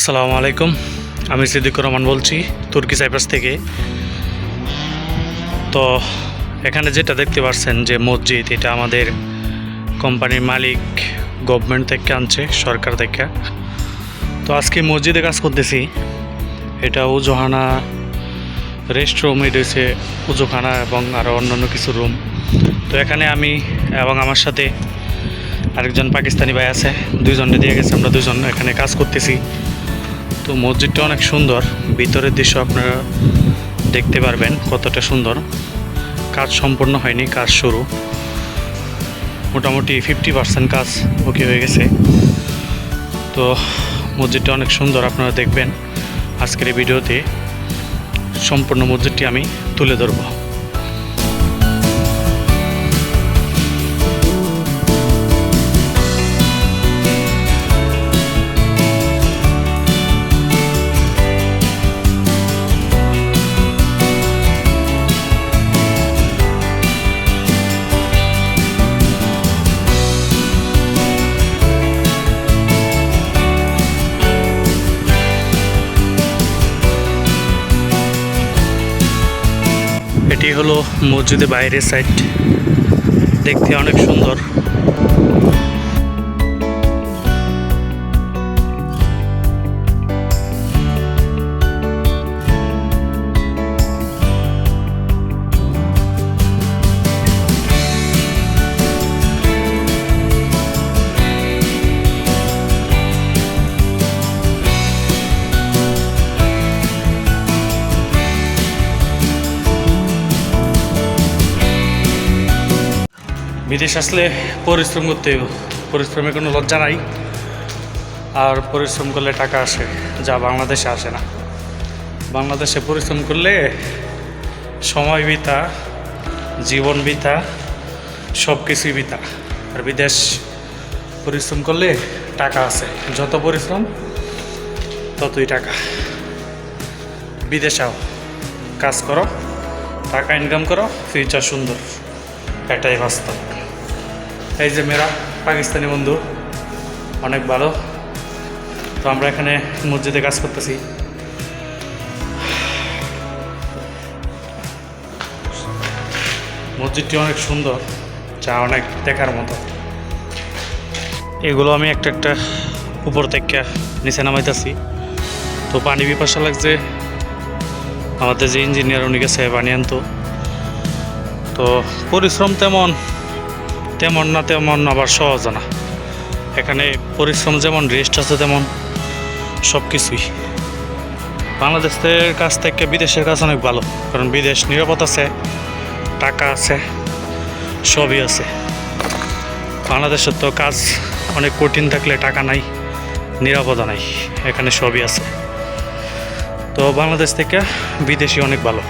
আসসালামু আলাইকুম। আমি সিদ্দিকুর রহমান বলছি তুর্কি সাইপ্রাস থেকে। তো এখানে যেটা দেখতে পাচ্ছেন যে মসজিদ, এটা আমাদের কোম্পানির মালিক গভর্নমেন্ট থেকে আনছে, সরকার থেকে। তো আজকে মসজিদে কাজ করতেছি। এটা উজুখানা, রেস্ট রুম, এটা হচ্ছে উজুখানা এবং আরও অন্যান্য কিছু রুম। তো এখানে আমি এবং আমার সাথে আরেকজন পাকিস্তানি ভাই আছে, দুইজনকে দিয়ে গেছে, আমরা দুজন এখানে কাজ করতেছি। তো মসজিদটা অনেক সুন্দর, ভিতরের দৃশ্য আপনারা দেখতে পারবেন কতটা সুন্দর। কাজ সম্পূর্ণ হয়নি, কাজ শুরু, মোটামুটি 50% কাজ ওকে হয়ে গেছে। তো মসজিদটা অনেক সুন্দর, আপনারা দেখবেন আজকের এই ভিডিওতে। সম্পূর্ণ মসজিদটি আমি তুলে ধরবো। এটি হলো মসজিদের বাইরের সাইড, দেখতে অনেক সুন্দর। বিদেশ আসলে পরিশ্রম করতে হবে, পরিশ্রমে কোনো লজ্জা নাই। আর পরিশ্রম করলে টাকা আসে, যা বাংলাদেশে আসে না। বাংলাদেশে পরিশ্রম করলে সময় বিতা, জীবন বিতা, সব কিছুই বিতা। আর বিদেশ পরিশ্রম করলে টাকা আসে, যত পরিশ্রম ততই টাকা। বিদেশাও কাজ করো, টাকা ইনকাম করো, ফিউচার সুন্দর, এটাই বাস্তব। এই যে মেরা পাকিস্তানি বন্ধু, অনেক ভালো। তো আমরা এখানে মসজিদে কাজ করতেছি। মসজিদটি অনেক সুন্দর, যা অনেক দেখার মতো। এগুলো আমি একটা একটা উপর থেকে নিচে নামাইতেছি। তো পানি পিপাসা লাগছে, আমাদের যে ইঞ্জিনিয়ার উনি গেছে পানি আনতো। তো পরিশ্রম তেমন না, তেমন আবার সহজ না। এখানে পরিশ্রম যেমন, রেস্ট আছে তেমন, সব কিছুই। বাংলাদেশের কাছ থেকে বিদেশের কাজ অনেক ভালো, কারণ বিদেশ নিরাপদ আছে, টাকা আছে, সবই আছে। বাংলাদেশের তো কাজ অনেক কঠিন থাকলে টাকা নাই, নিরাপদা নাই। এখানে সবই আছে। তো বাংলাদেশ থেকে বিদেশি অনেক ভালো।